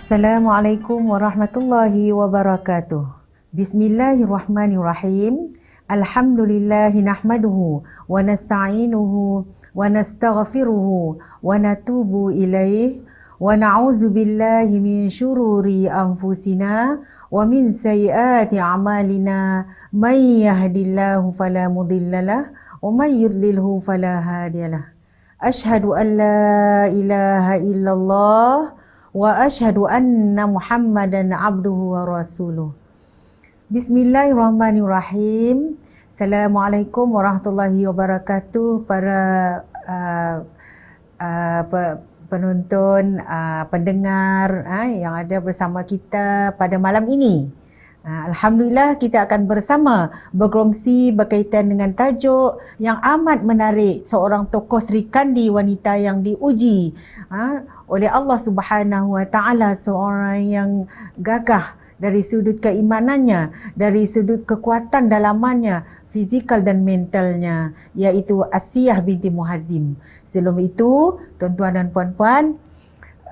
Assalamualaikum warahmatullahi wabarakatuh. Bismillahirrahmanirrahim. Alhamdulillahi nahmaduhu wa nasta'inuhu wa nastaghfiruhu wa natubu ilaih wa na'udzu billahi min syururi anfusina wa min sayyiati a'malina may yahdihillahu fala mudhillalah wa may yudlilhu fala hadiyalah. Asyhadu an la ilaha illallah wa asyhadu anna Muhammadan abduhu wa rasuluh. Bismillahirrahmanirrahim. Assalamualaikum warahmatullahi wabarakatuh para penonton, pendengar yang ada bersama kita pada malam ini. Alhamdulillah, kita akan bersama berkongsi berkaitan dengan tajuk yang amat menarik, seorang tokoh Sri Kandi, wanita yang diuji oleh Allah Subhanahu Wa Taala, seorang yang gagah dari sudut keimanannya, dari sudut kekuatan dalamannya, fizikal dan mentalnya, iaitu Asiyah binti Muhazzim. Sebelum itu, tuan-tuan dan puan-puan,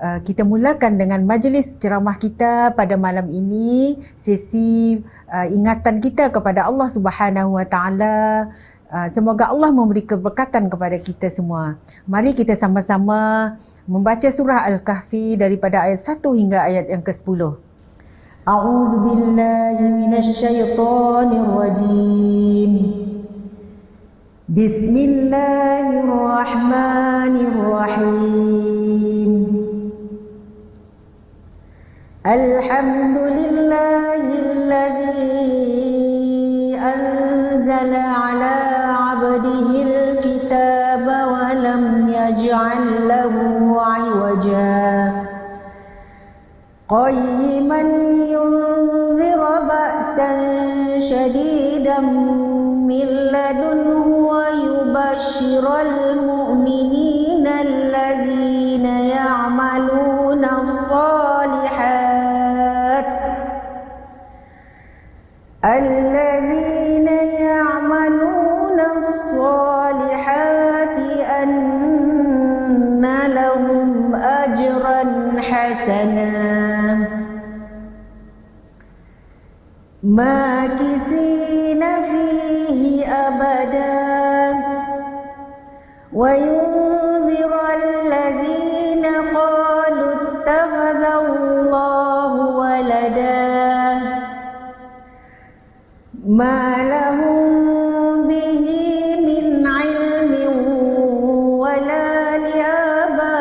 kita mulakan dengan majlis ceramah kita pada malam ini, sesi ingatan kita kepada Allah Subhanahu Wa Taala. Semoga Allah memberi keberkatan kepada kita semua. Mari kita sama-sama membaca surah Al-Kahfi daripada ayat 1 hingga ayat yang ke-10. A'udzu billahi minasy syaithanir rajim. Bismillahirrahmanirrahim. Alhamdulillahilladzi anzala ala 'abdihil kitaba wa lam yaj'al lahu 'iwaja qayyiman liyunzira ba'san shadidan min ladunhu wa yubashshiral mu'minina alladzina ya'maluna as-salihat anna lahum ajran hasana makithina fihi abada wa yunzira alladhina qalu ittakhadha Allahu walada ma lahum bihi min ilmin wala liabaihim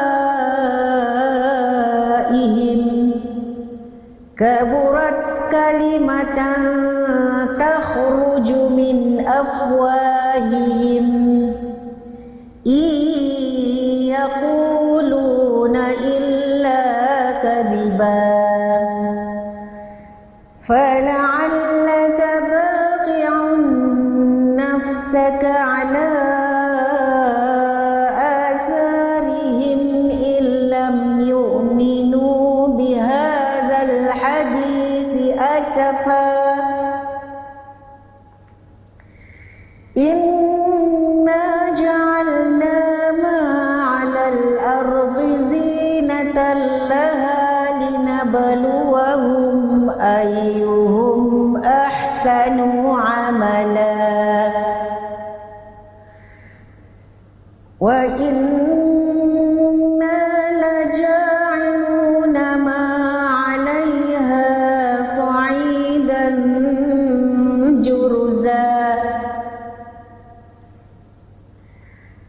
kaburat kalimatan takhruju min afwahihim yaquluna illa kadhiba fala'allaka baqi'un nafsaka ala atharihim illam yu'minu bihadzal hadithi asafa inna ja'alna ma 'alal ardi zinatan laha linabluwahum ayyuhum ahsanu 'amala wa inna laja'iluna ma 'alayha sa'idan jurza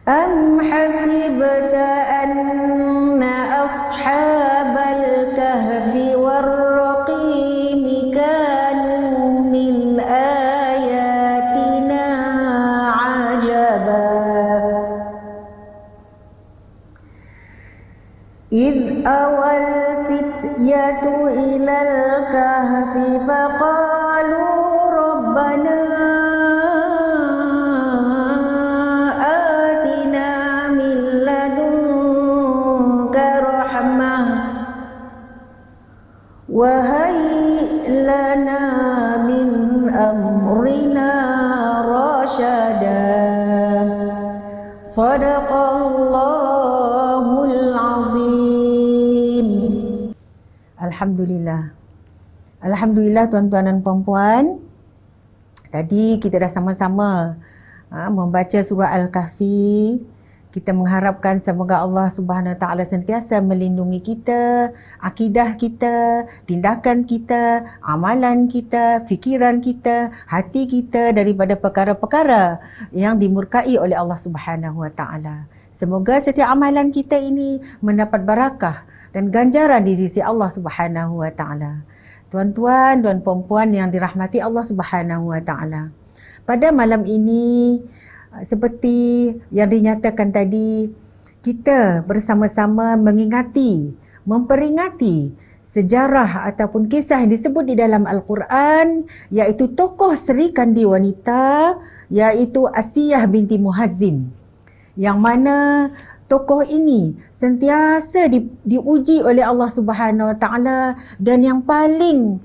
am hasibta anna ashabal kahfi war-raqim kanu min ayatina 'ajaba idh awal fityatu ilal kahfi faqalu rabbana وهيئ لنا من أمرنا رشدا Sadaqallahul azim. Alhamdulillah. Alhamdulillah tuan-tuan dan puan-puan. Tadi kita dah sama-sama membaca surah Al-Kahfi. Kita mengharapkan semoga Allah Subhanahu Wa Taala sentiasa melindungi kita, akidah kita, tindakan kita, amalan kita, fikiran kita, hati kita daripada perkara-perkara yang dimurkai oleh Allah Subhanahu Wa Taala. Semoga setiap amalan kita ini mendapat barakah dan ganjaran di sisi Allah Subhanahu Wa Taala. Tuan-tuan dan puan-puan yang dirahmati Allah Subhanahu Wa Taala. Pada malam ini, seperti yang dinyatakan tadi, kita bersama-sama mengingati, memperingati sejarah ataupun kisah yang disebut di dalam Al-Quran, iaitu tokoh Sri Kandi wanita, iaitu Asiyah binti Muhazzim, yang mana tokoh ini sentiasa diuji oleh Allah Subhanahu Wa Taala, dan yang paling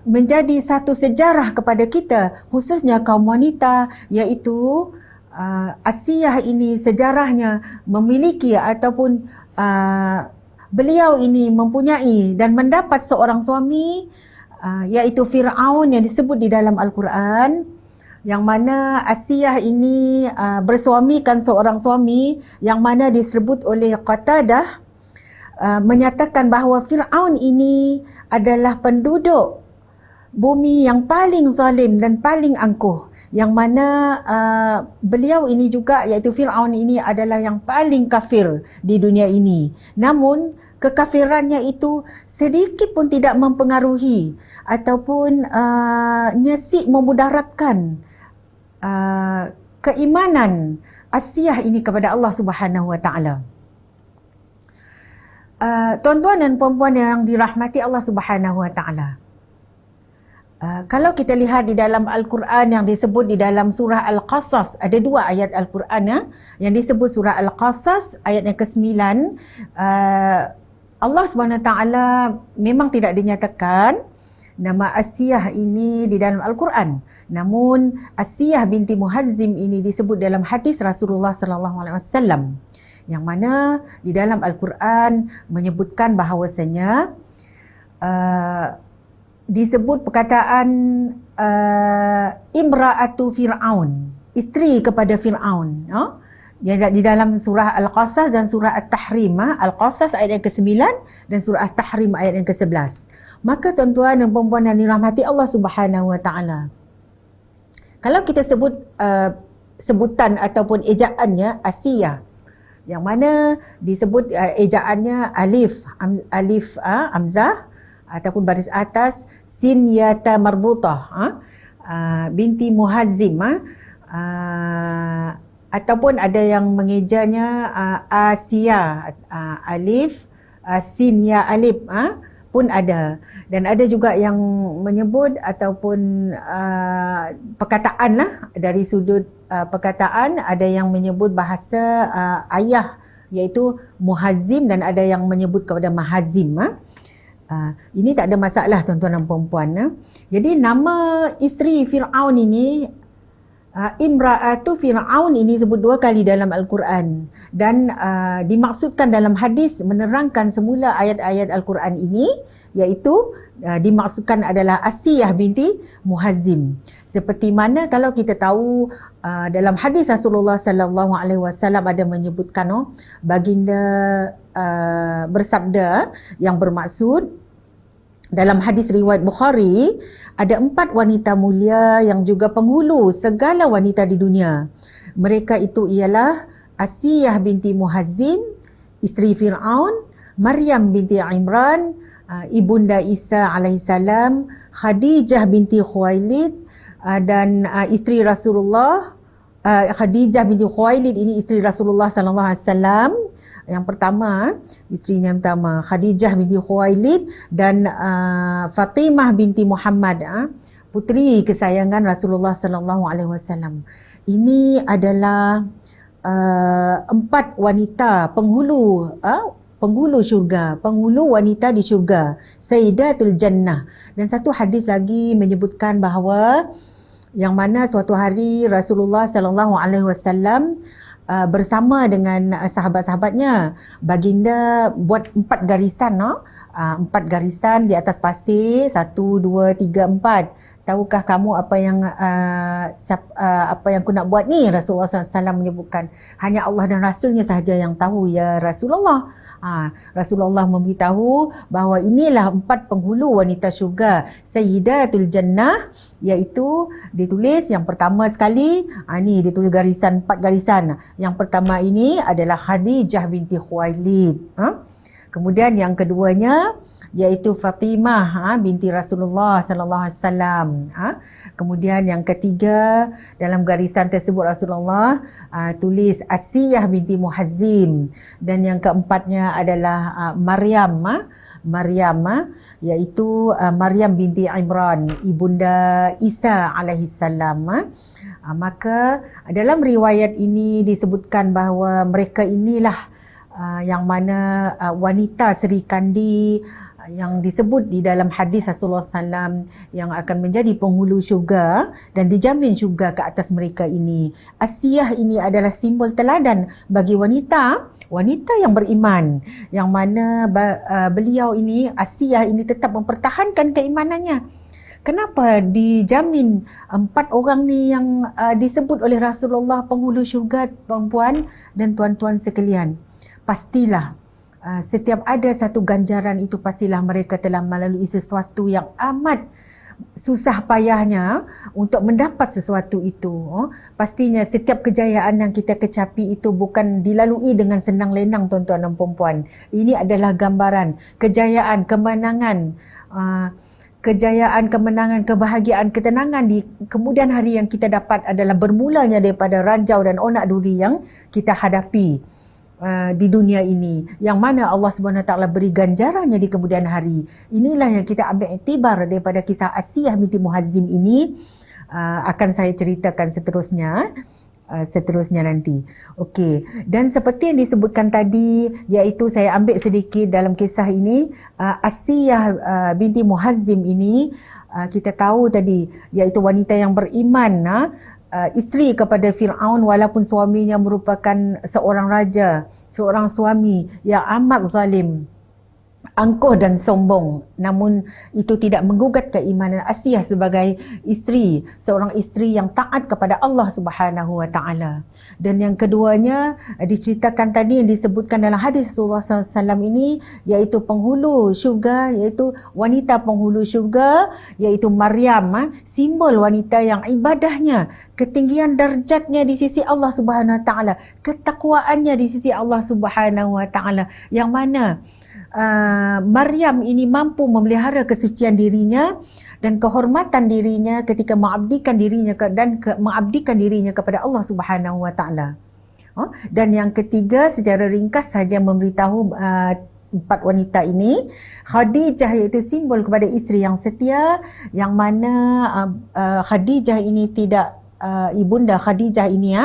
menjadi satu sejarah kepada kita, khususnya kaum wanita, iaitu Asiyah ini sejarahnya memiliki ataupun beliau ini mempunyai dan mendapat seorang suami, iaitu Fir'aun yang disebut di dalam Al-Quran, yang mana Asiyah ini bersuamikan seorang suami yang mana disebut oleh Qatadah, menyatakan bahawa Fir'aun ini adalah penduduk bumi yang paling zalim dan paling angkuh, yang mana beliau ini juga, iaitu Fir'aun ini adalah yang paling kafir di dunia ini. Namun kekafirannya itu sedikit pun tidak mempengaruhi ataupun nyesik memudaratkan keimanan Asiyah ini kepada Allah Subhanahu Wa Taala. Tuan-tuan dan puan-puan yang dirahmati Allah Subhanahu Wa Taala, kalau kita lihat di dalam Al-Quran yang disebut di dalam surah Al-Qasas, ada dua ayat Al-Quran yang disebut surah Al-Qasas ayat yang ke-9. Allah Subhanahu Wa Taala memang tidak dinyatakan nama Asiyah ini di dalam Al-Quran, namun Asiyah binti Muhazzim ini disebut dalam hadis Rasulullah sallallahu alaihi wasallam, yang mana di dalam Al-Quran menyebutkan bahawasanya disebut perkataan Imra'atu Fir'aun, isteri kepada Fir'aun, di dalam surah Al-Qasas dan surah At-Tahrim. Al-Qasas ayat yang ke-9 dan surah At-Tahrim ayat yang ke-11. Maka tuan-tuan dan puan-puan yang dirahmati Allah Subhanahu Wa Taala, kalau kita sebut sebutan ataupun ejaannya Asiyah, yang mana disebut ejaannya alif hamzah ataupun baris atas sin yata marbutah, binti Muhazzim, ataupun ada yang mengejanya Asia, alif sin ya alif pun ada, dan ada juga yang menyebut ataupun perkataan lah, dari sudut perkataan ada yang menyebut bahasa ayah iaitu Muhazzim, dan ada yang menyebut kepada Mahazim. Ini tak ada masalah tuan-tuan dan puan-puan. Jadi nama isteri Fir'aun ini, Imra'atu Fir'aun ini sebut dua kali dalam Al-Quran, dan dimaksudkan dalam hadis menerangkan semula ayat-ayat Al-Quran ini, iaitu dimaksudkan adalah Asiyah binti Muhazzim. Seperti mana kalau kita tahu dalam hadis Rasulullah sallallahu alaihi wasallam ada menyebutkan baginda bersabda yang bermaksud dalam hadis riwayat Bukhari, ada 4 wanita mulia yang juga penghulu segala wanita di dunia. Mereka itu ialah Asiyah binti Muhazzim, isteri Fir'aun, Maryam binti Imran, ibunda Isa alaihissalam, Khadijah binti Khuwailid, dan isteri Rasulullah. Khadijah binti Khuwailid ini isteri Rasulullah sallallahu alaihi wasallam. Yang pertama, isterinya yang pertama Khadijah binti Khuwailid, dan Fatimah binti Muhammad, puteri kesayangan Rasulullah sallallahu alaihi wasallam. Ini adalah 4 wanita penghulu syurga, penghulu wanita di syurga, Sayyidatul Jannah. Dan satu hadis lagi menyebutkan bahawa yang mana suatu hari Rasulullah sallallahu alaihi wasallam bersama dengan sahabat-sahabatnya. Baginda buat 4 garisan, 4 garisan di atas pasir, 1, 2, 3, 4. Tahukah kamu apa yang aku nak buat ni? Rasulullah SAW menyebutkan, hanya Allah dan Rasulnya sahaja yang tahu ya Rasulullah. Rasulullah memberitahu bahawa inilah 4 penghulu wanita syurga, Sayyidatul Jannah, iaitu ditulis yang pertama sekali, ni ditulis garisan, 4 garisan. Yang pertama ini adalah Khadijah binti Khuwailid. Kemudian yang keduanya iaitu Fatimah binti Rasulullah sallallahu alaihi wasallam. Kemudian yang ketiga dalam garisan tersebut Rasulullah tulis Asiyah binti Muhazzim, dan yang keempatnya adalah Maryam, iaitu Maryam binti Imran, ibunda Isa alaihi salam. Maka dalam riwayat ini disebutkan bahawa mereka inilah yang mana wanita Sri Kandi yang disebut di dalam hadis Rasulullah SAW yang akan menjadi penghulu syurga dan dijamin syurga ke atas mereka ini. Asiyah ini adalah simbol teladan bagi wanita yang beriman, yang mana beliau ini, Asiyah ini, tetap mempertahankan keimanannya. Kenapa dijamin 4 orang ni yang disebut oleh Rasulullah penghulu syurga, perempuan dan tuan-tuan sekalian? Pastilah setiap ada satu ganjaran itu, pastilah mereka telah melalui sesuatu yang amat susah payahnya untuk mendapat sesuatu itu. Pastinya setiap kejayaan yang kita kecapi itu bukan dilalui dengan senang lenang, tuan-tuan dan puan-puan. Ini adalah gambaran kejayaan, kemenangan, kebahagiaan, ketenangan di kemudian hari yang kita dapat adalah bermulanya daripada ranjau dan onak duri yang kita hadapi di dunia ini, yang mana Allah Subhanahu Wa Taala beri ganjarannya di kemudian hari. Inilah yang kita ambil iktibar daripada kisah Asiyah binti Muhazzim ini. Akan saya ceritakan seterusnya nanti. Okey, dan seperti yang disebutkan tadi, iaitu saya ambil sedikit dalam kisah ini, Asiyah binti Muhazzim ini, kita tahu tadi, iaitu wanita yang beriman, isteri kepada Fir'aun, walaupun suaminya merupakan seorang raja, seorang suami yang amat zalim, angkuh dan sombong. Namun itu tidak menggugat keimanan Asiyah sebagai isteri, seorang isteri yang taat kepada Allah Subhanahu Wa Taala. Dan yang keduanya diceritakan tadi, yang disebutkan dalam hadis Rasulullah SAW ini, iaitu penghulu syurga, iaitu wanita penghulu syurga, iaitu Maryam, simbol wanita yang ibadahnya, ketinggian darjatnya di sisi Allah Subhanahu Wa Taala, ketakwaannya di sisi Allah Subhanahu Wa Taala, yang mana Maryam ini mampu memelihara kesucian dirinya dan kehormatan dirinya ketika mengabdikan dirinya kepada Allah Subhanahu Wa Taala. Dan yang ketiga, secara ringkas saja memberitahu 4 wanita ini. Khadijah iaitu simbol kepada isteri yang setia, yang mana Khadijah ini tidak ibunda Khadijah ini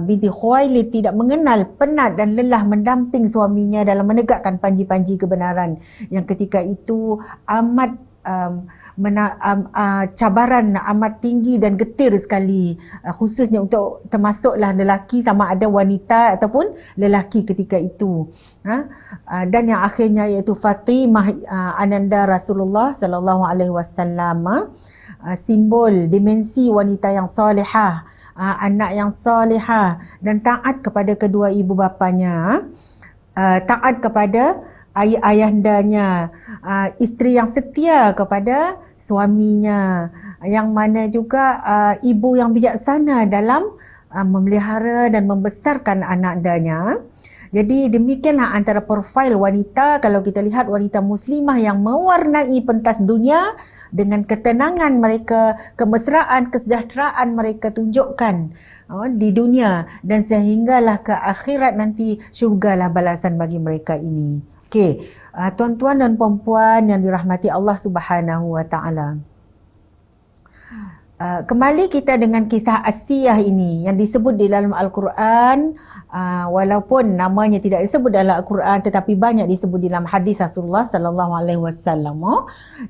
binti Khuwailid tidak mengenal penat dan lelah mendamping suaminya dalam menegakkan panji-panji kebenaran yang ketika itu amat cabaran amat tinggi dan getir sekali, khususnya untuk termasuklah lelaki, sama ada wanita ataupun lelaki ketika itu. Dan yang akhirnya iaitu Fatimah ananda Rasulullah sallallahu alaihi wasallam, simbol dimensi wanita yang solehah, anak yang solehah dan taat kepada kedua ibu bapanya, taat kepada ayahandanya, isteri yang setia kepada suaminya, yang mana juga ibu yang bijaksana dalam memelihara dan membesarkan anak-anaknya. Jadi demikianlah antara profil wanita, kalau kita lihat wanita muslimah yang mewarnai pentas dunia dengan ketenangan mereka, kemesraan, kesejahteraan mereka tunjukkan di dunia, dan sehinggalah ke akhirat nanti syurgalah balasan bagi mereka ini. Okey, tuan-tuan dan puan-puan yang dirahmati Allah Subhanahu Wa Taala. Kembali kita dengan kisah Asiyah ini yang disebut di dalam Al-Quran, walaupun namanya tidak disebut dalam Al-Quran tetapi banyak disebut dalam hadis Rasulullah sallallahu alaihi wasallam.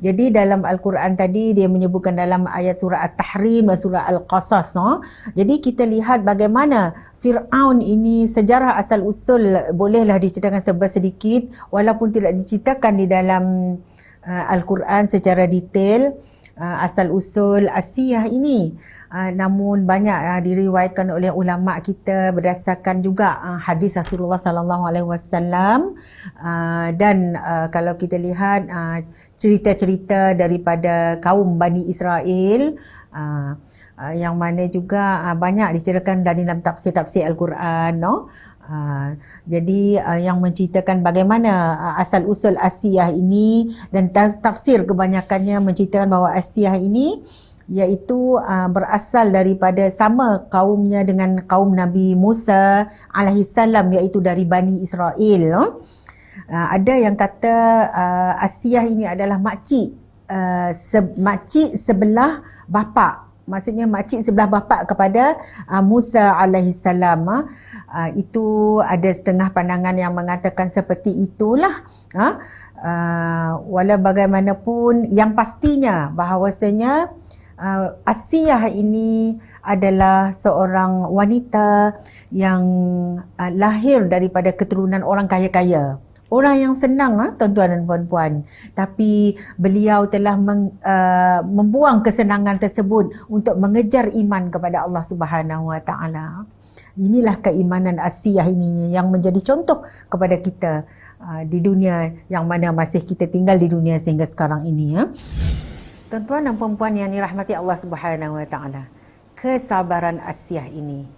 Jadi dalam Al-Quran tadi dia menyebutkan dalam ayat surah At-Tahrim dan surah Al-Qasas. Jadi kita lihat bagaimana Fir'aun ini, sejarah asal usul bolehlah diceritakan sedikit walaupun tidak diceritakan di dalam Al-Quran secara detail. Asal usul Asiyah ini, namun banyak diriwayatkan oleh ulama kita berdasarkan juga hadis Rasulullah sallallahu alaihi wasallam, dan kalau kita lihat cerita-cerita daripada kaum Bani Israel, yang mana juga banyak diceritakan dalam tafsir-tafsir Al-Quran, jadi yang menceritakan bagaimana asal usul Asiyah ini, dan tafsir kebanyakannya menceritakan bahawa Asiyah ini iaitu berasal daripada sama kaumnya dengan kaum Nabi Musa alaihissalam, iaitu dari Bani Israel. Ada yang kata Asiyah ini adalah makcik sebelah bapa. Maksudnya makcik sebelah bapa kepada Musa alaihissalam. Itu ada setengah pandangan yang mengatakan seperti itulah. Walau bagaimanapun, yang pastinya bahawasanya Asiyah ini adalah seorang wanita yang lahir daripada keturunan orang kaya-kaya. Orang yang senang, tuan-tuan dan puan-puan. Tapi beliau telah membuang kesenangan tersebut untuk mengejar iman kepada Allah Subhanahu Wa Taala. Inilah keimanan Asiyah ini yang menjadi contoh kepada kita di dunia yang mana masih kita tinggal di dunia sehingga sekarang ini. Tuan-tuan dan puan-puan yang dirahmati Allah Subhanahu Wa Taala. Kesabaran Asiyah ini.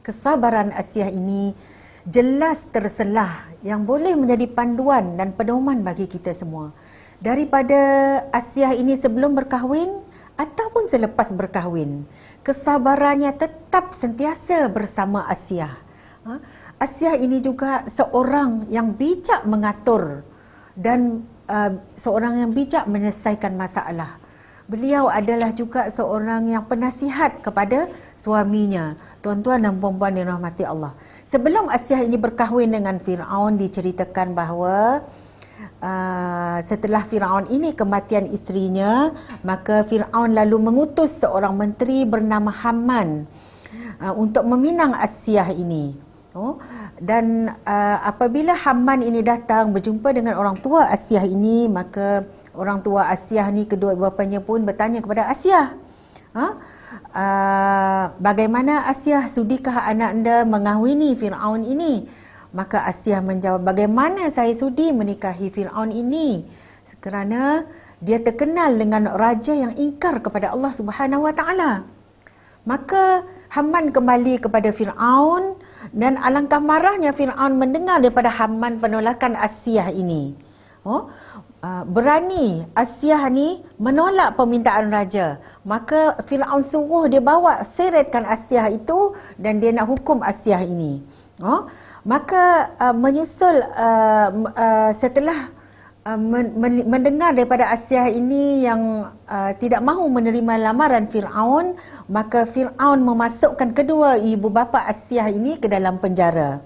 Kesabaran Asiyah ini jelas terselah yang boleh menjadi panduan dan pedoman bagi kita semua. Daripada Asiyah ini sebelum berkahwin ataupun selepas berkahwin, kesabarannya tetap sentiasa bersama Asiyah. Asiyah ini juga seorang yang bijak mengatur dan seorang yang bijak menyelesaikan masalah. Beliau adalah juga seorang yang penasihat kepada suaminya. Tuan-tuan dan puan-puan yang dirahmati Allah. Sebelum Asiyah ini berkahwin dengan Fir'aun, diceritakan bahawa setelah Fir'aun ini kematian isterinya, maka Fir'aun lalu mengutus seorang menteri bernama Haman untuk meminang Asiyah ini. Dan apabila Haman ini datang berjumpa dengan orang tua Asiyah ini, maka orang tua Asiyah ni, kedua bapanya pun bertanya kepada Asiyah, bagaimana Asiyah, sudikah anak anda mengahwini Fir'aun ini? Maka Asiyah menjawab, bagaimana saya sudi menikahi Fir'aun ini? Kerana dia terkenal dengan raja yang ingkar kepada Allah Subhanahu Wa Taala. Maka Haman kembali kepada Fir'aun, dan alangkah marahnya Fir'aun mendengar daripada Haman penolakan Asiyah ini. Berani Asiyah ni menolak permintaan raja. Maka Fir'aun suruh dia bawa seretkan Asiyah itu dan dia nak hukum Asiyah ini. Maka menyusul setelah mendengar daripada Asiyah ini yang tidak mahu menerima lamaran Fir'aun, maka Fir'aun memasukkan kedua ibu bapa Asiyah ini ke dalam penjara.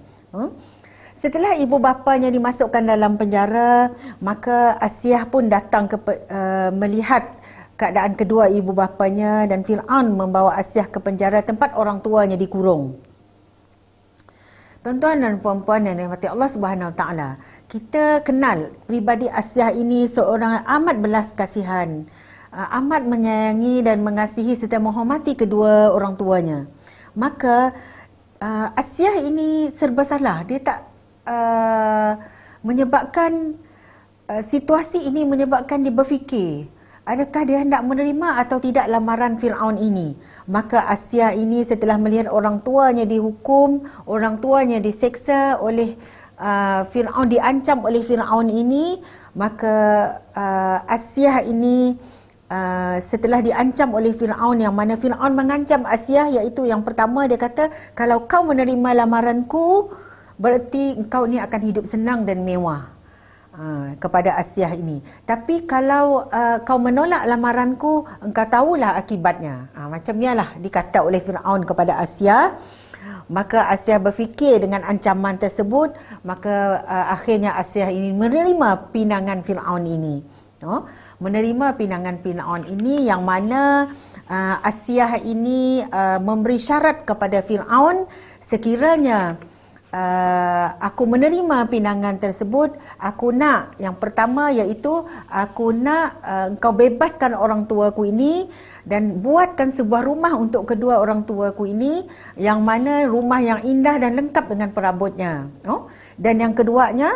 Setelah ibu bapanya dimasukkan dalam penjara, maka Asiyah pun datang melihat keadaan kedua ibu bapanya, dan Fir'aun membawa Asiyah ke penjara tempat orang tuanya dikurung. Tuan-tuan dan puan-puan yang dirahmati Allah Subhanahu Wa Taala, kita kenal pribadi Asiyah ini seorang yang amat belas kasihan, amat menyayangi dan mengasihi serta menghormati kedua orang tuanya. Maka Asiyah ini serba salah. Dia tak menyebabkan situasi ini menyebabkan dia berfikir, adakah dia hendak menerima atau tidak lamaran Fir'aun ini. Maka Asiyah ini setelah melihat orang tuanya dihukum, orang tuanya diseksa oleh Fir'aun, diancam oleh Fir'aun ini, maka Asiyah ini setelah diancam oleh Fir'aun, yang mana Fir'aun mengancam Asiyah, iaitu yang pertama dia kata, kalau kau menerima lamaranku, berarti engkau ni akan hidup senang dan mewah. kepada Asiyah ini. Tapi kalau kau menolak lamaranku, engkau tahulah akibatnya. Macam nialah dikata oleh Firaun kepada Asiyah. Maka Asiyah berfikir dengan ancaman tersebut, maka akhirnya Asiyah ini menerima pinangan Firaun ini. Menerima pinangan Firaun ini, yang mana Asiyah ini memberi syarat kepada Firaun, sekiranya aku menerima pinangan tersebut, aku nak yang pertama iaitu aku nak engkau bebaskan orang tuaku ini dan buatkan sebuah rumah untuk kedua orang tuaku ini, yang mana rumah yang indah dan lengkap dengan perabotnya. Dan yang keduanya,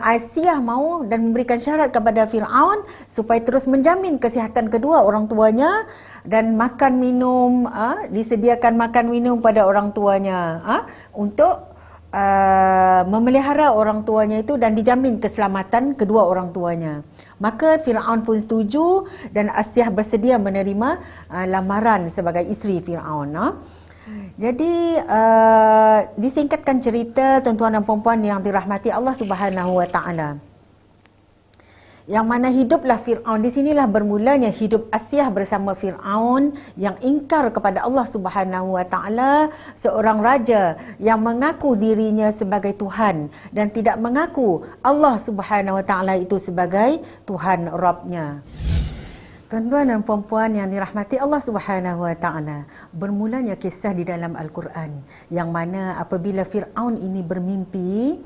Asiyah mau dan memberikan syarat kepada Firaun supaya terus menjamin kesihatan kedua orang tuanya dan makan minum, disediakan makan minum pada orang tuanya, untuk memelihara orang tuanya itu dan dijamin keselamatan kedua orang tuanya. Maka Firaun pun setuju dan Asiyah bersedia menerima lamaran sebagai isteri Firaun. Jadi disingkatkan cerita, tuan-tuan dan puan-puan yang dirahmati Allah Subhanahu Wa Taala, yang mana hiduplah Firaun. Di sinilah bermulanya hidup Asiyah bersama Firaun yang ingkar kepada Allah Subhanahu Wa Taala, seorang raja yang mengaku dirinya sebagai Tuhan dan tidak mengaku Allah Subhanahu Wa Taala itu sebagai Tuhan Rabbnya. Tuan-tuan dan puan-puan yang dirahmati Allah Subhanahu Wa Taala, bermulanya kisah di dalam Al-Quran yang mana apabila Firaun ini bermimpi,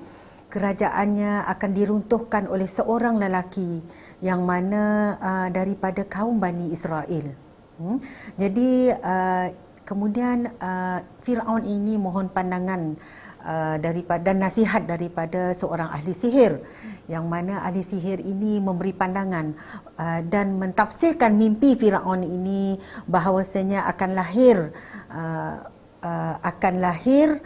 kerajaannya akan diruntuhkan oleh seorang lelaki yang mana daripada kaum Bani Israel. Jadi kemudian Firaun ini mohon pandangan daripada dan nasihat daripada seorang ahli sihir, yang mana ahli sihir ini memberi pandangan dan mentafsirkan mimpi Firaun ini bahawasanya akan lahir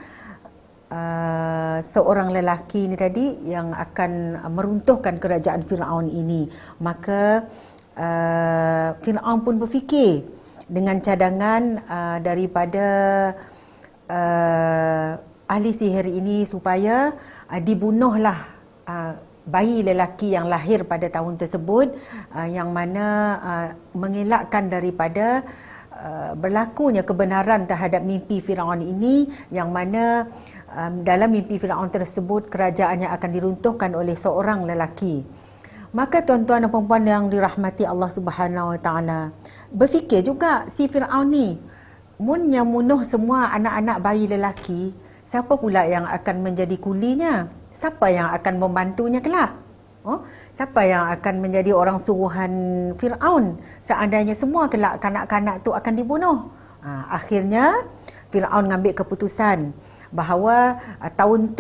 seorang lelaki ini tadi yang akan meruntuhkan kerajaan Firaun ini. Maka Firaun pun berfikir dengan cadangan daripada ahli sihir ini supaya dibunuhlah bayi lelaki yang lahir pada tahun tersebut, yang mana mengelakkan daripada berlakunya kebenaran terhadap mimpi Firaun ini, yang mana dalam mimpi Firaun tersebut kerajaannya akan diruntuhkan oleh seorang lelaki. Maka tuan-tuan dan puan-puan yang dirahmati Allah Subhanahu Wa Taala, berfikir juga si Firaun ni, munnya munuh semua anak-anak bayi lelaki, siapa pula yang akan menjadi kulinya? Siapa yang akan membantunya kelak? Siapa yang akan menjadi orang suruhan Firaun seandainya semua kelak kanak-kanak tu akan dibunuh? Akhirnya Firaun mengambil keputusan bahawa tahun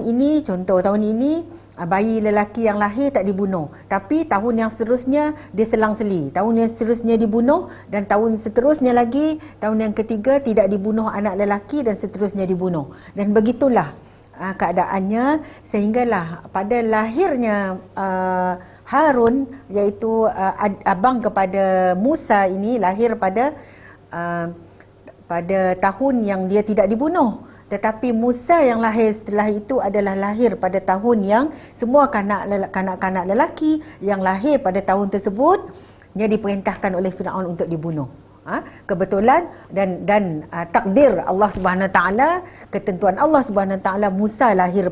ini, contoh tahun ini, bayi lelaki yang lahir tak dibunuh, tapi tahun yang seterusnya dia selang-seli, tahun yang seterusnya dibunuh, dan tahun seterusnya lagi, tahun yang ketiga tidak dibunuh anak lelaki, dan seterusnya dibunuh. Dan begitulah keadaannya, sehinggalah pada lahirnya Harun, iaitu abang kepada Musa ini, lahir pada tahun yang dia tidak dibunuh. Tetapi Musa yang lahir setelah itu adalah lahir pada tahun yang semua kanak-kanak lelaki yang lahir pada tahun tersebut dia diperintahkan oleh Firaun untuk dibunuh. Kebetulan dan takdir Allah Subhanahu Wa Taala, ketentuan Allah Subhanahu Wa Taala, Musa lahir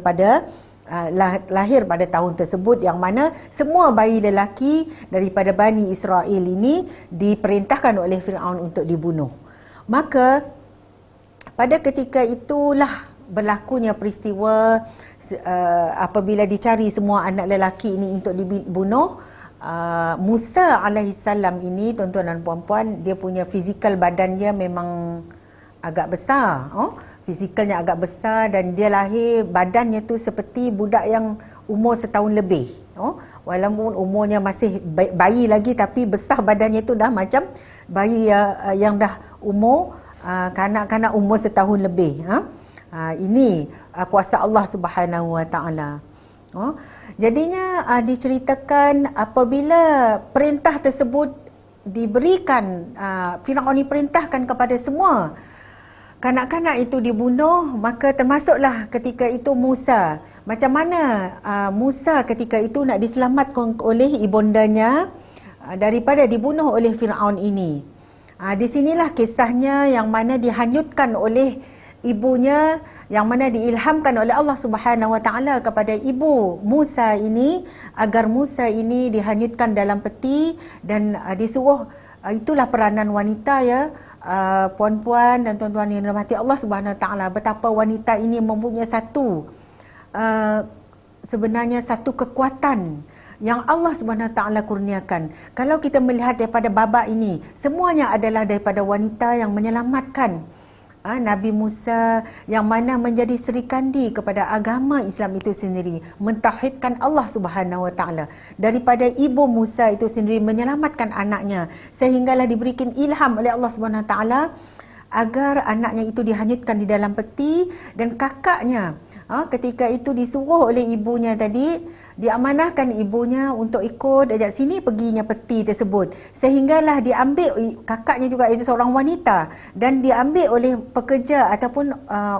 pada tahun tersebut, yang mana semua bayi lelaki daripada Bani Israel ini diperintahkan oleh Firaun untuk dibunuh. Maka pada ketika itulah berlakunya peristiwa apabila dicari semua anak lelaki ini untuk dibunuh. Musa alaihissalam ini, tuan-tuan dan puan-puan, dia punya fizikal badannya memang agak besar. Fizikalnya agak besar, dan dia lahir badannya tu seperti budak yang umur setahun lebih. Walaupun umurnya masih bayi lagi, tapi besar badannya tu dah macam bayi yang dah umur kanak-kanak umur setahun lebih. Ini kuasa Allah Subhanahu Wa Taala. Jadinya diceritakan apabila perintah tersebut diberikan, Firaun diperintahkan kepada semua kanak-kanak itu dibunuh, maka termasuklah ketika itu Musa. Macam mana Musa ketika itu nak diselamatkan oleh ibundanya daripada dibunuh oleh Firaun ini. Di sinilah kisahnya yang mana dihanyutkan oleh ibunya, yang mana diilhamkan oleh Allah Subhanahu Wa Taala kepada ibu Musa ini agar Musa ini dihanyutkan dalam peti dan disuruh, itulah peranan wanita ya, puan-puan dan tuan-tuan yang dirahmati Allah Subhanahu Wa Taala, betapa wanita ini mempunyai sebenarnya satu kekuatan yang Allah Subhanahu Wa Taala kurniakan. Kalau kita melihat daripada babak ini, semuanya adalah daripada wanita yang menyelamatkan Nabi Musa, yang mana menjadi serikandi kepada agama Islam itu sendiri, mentauhidkan Allah Subhanahu Wa Taala. Daripada ibu Musa itu sendiri menyelamatkan anaknya, sehinggalah diberikan ilham oleh Allah Subhanahu Wa Taala agar anaknya itu dihanyutkan di dalam peti, dan kakaknya ketika itu disuruh oleh ibunya tadi, diamanahkan ibunya untuk ikut ajak sini perginya peti tersebut, sehinggalah diambil kakaknya juga, itu seorang wanita, dan diambil oleh pekerja ataupun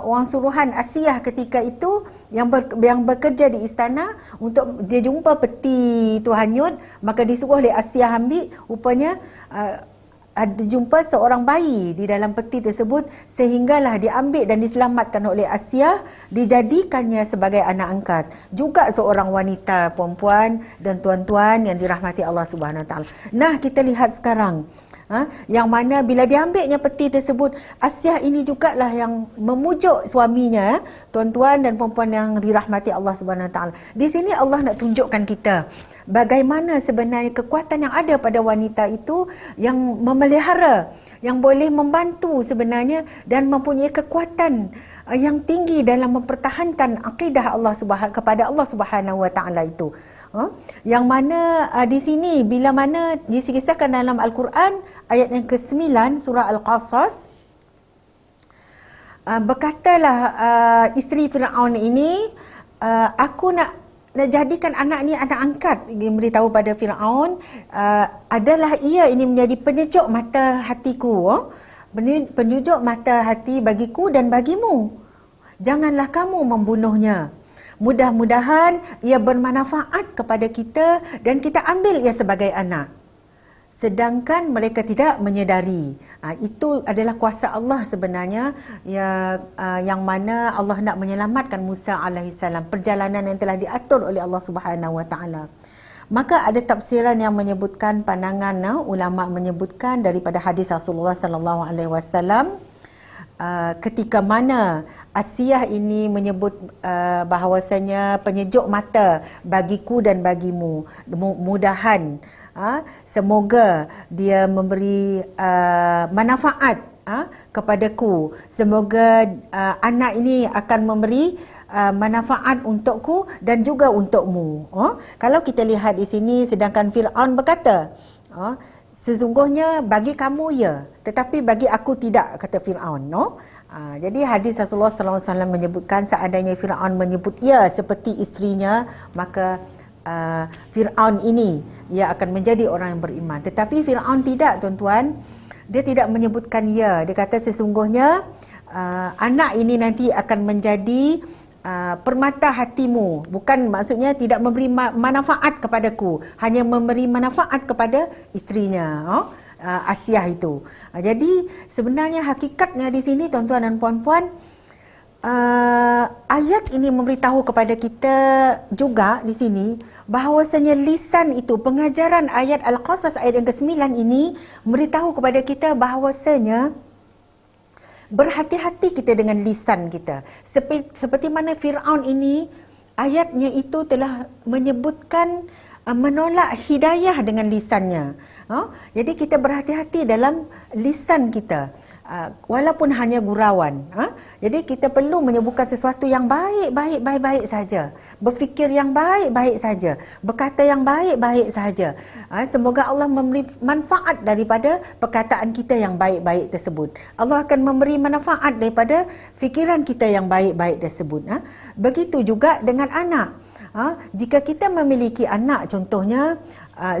orang suruhan Asia ketika itu yang bekerja di istana, untuk dia jumpa peti itu hanyut, maka disuruh oleh Asia ambil. Rupanya ada jumpa seorang bayi di dalam peti tersebut, sehinggalah diambil dan diselamatkan oleh Asia, dijadikannya sebagai anak angkat. Juga seorang wanita, puan-puan dan tuan-tuan yang dirahmati Allah Subhanahu Wa Taala. Nah, kita lihat sekarang yang mana bila diambilnya peti tersebut, Asia ini jugalah yang memujuk suaminya, tuan-tuan dan puan-puan yang dirahmati Allah Subhanahu Wa Taala. Di sini Allah nak tunjukkan kita bagaimana sebenarnya kekuatan yang ada pada wanita itu, yang memelihara, yang boleh membantu sebenarnya dan mempunyai kekuatan yang tinggi dalam mempertahankan akidah kepada Allah Subhanahu Wa Taala itu. Yang mana di sini bila mana disisahkan dalam Al-Quran ayat yang ke-9 surah Al-Qasas, berkatalah isteri Firaun ini, aku nak jadikan anak ni anak angkat. Dia beritahu pada Firaun, adalah ia ini menjadi penyejuk mata hatiku, penyejuk mata hati bagiku dan bagimu. Janganlah kamu membunuhnya. Mudah-mudahan ia bermanfaat kepada kita dan kita ambil ia sebagai anak. Sedangkan mereka tidak menyedari. Itu adalah kuasa Allah sebenarnya, yang mana Allah nak menyelamatkan Musa alaihissalam, perjalanan yang telah diatur oleh Allah Subhanahu Wa Taala. Maka ada tafsiran yang menyebutkan, pandangan ulama menyebutkan daripada hadis Rasulullah sallallahu alaihi wasallam, ketika mana Asia ini menyebut bahawasanya penyejuk mata bagiku dan bagimu, mudahan semoga dia memberi manfaat kepadaku, semoga anak ini akan memberi manfaat untukku dan juga untukmu. Kalau kita lihat di sini, sedangkan Firaun berkata, sesungguhnya bagi kamu ya, tetapi bagi aku tidak, kata Firaun. Jadi hadis Rasulullah SAW menyebutkan, seandainya Firaun menyebut ya seperti isterinya, maka Firaun ini ia akan menjadi orang yang beriman. Tetapi Firaun tidak, tuan-tuan. Dia tidak menyebutkan ya. Dia kata sesungguhnya anak ini nanti akan menjadi permata hatimu. Bukan, maksudnya tidak memberi manfaat kepadaku, hanya memberi manfaat kepada isterinya, Asia itu. Jadi sebenarnya hakikatnya di sini, tuan-tuan dan puan-puan, ayat ini memberitahu kepada kita juga di sini bahawasanya lisan itu, pengajaran ayat Al-Qasas ayat yang ke-9 ini memberitahu kepada kita bahawasanya berhati-hati kita dengan lisan kita. Seperti mana Firaun ini, ayatnya itu telah menyebutkan menolak hidayah dengan lisannya. Jadi kita berhati-hati dalam lisan kita, walaupun hanya gurauan. Jadi kita perlu menyebutkan sesuatu yang baik saja, berfikir yang baik saja, berkata yang baik saja. Semoga Allah memberi manfaat daripada perkataan kita yang baik-baik tersebut. Allah akan memberi manfaat daripada fikiran kita yang baik-baik tersebut. Begitu juga dengan anak. Jika kita memiliki anak contohnya,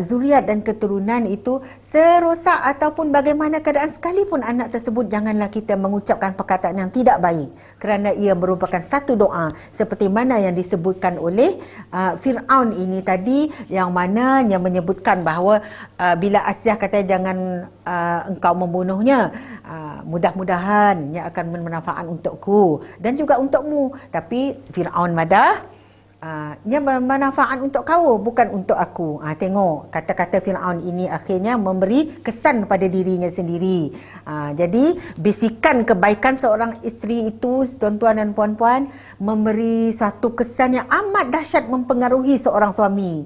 zuriat dan keturunan itu serosak ataupun bagaimana keadaan sekalipun anak tersebut, janganlah kita mengucapkan perkataan yang tidak baik, kerana ia merupakan satu doa seperti mana yang disebutkan oleh Fir'aun ini tadi, yang mana yang menyebutkan bahawa bila Asiyah kata jangan engkau membunuhnya, mudah-mudahan ia akan bermanfaat untukku dan juga untukmu. Tapi Fir'aun madah, ia bermanfaat untuk kau, bukan untuk aku. Tengok kata-kata Fir'aun ini akhirnya memberi kesan pada dirinya sendiri. Jadi bisikan kebaikan seorang isteri itu, tuan-tuan dan puan-puan, memberi satu kesan yang amat dahsyat mempengaruhi seorang suami.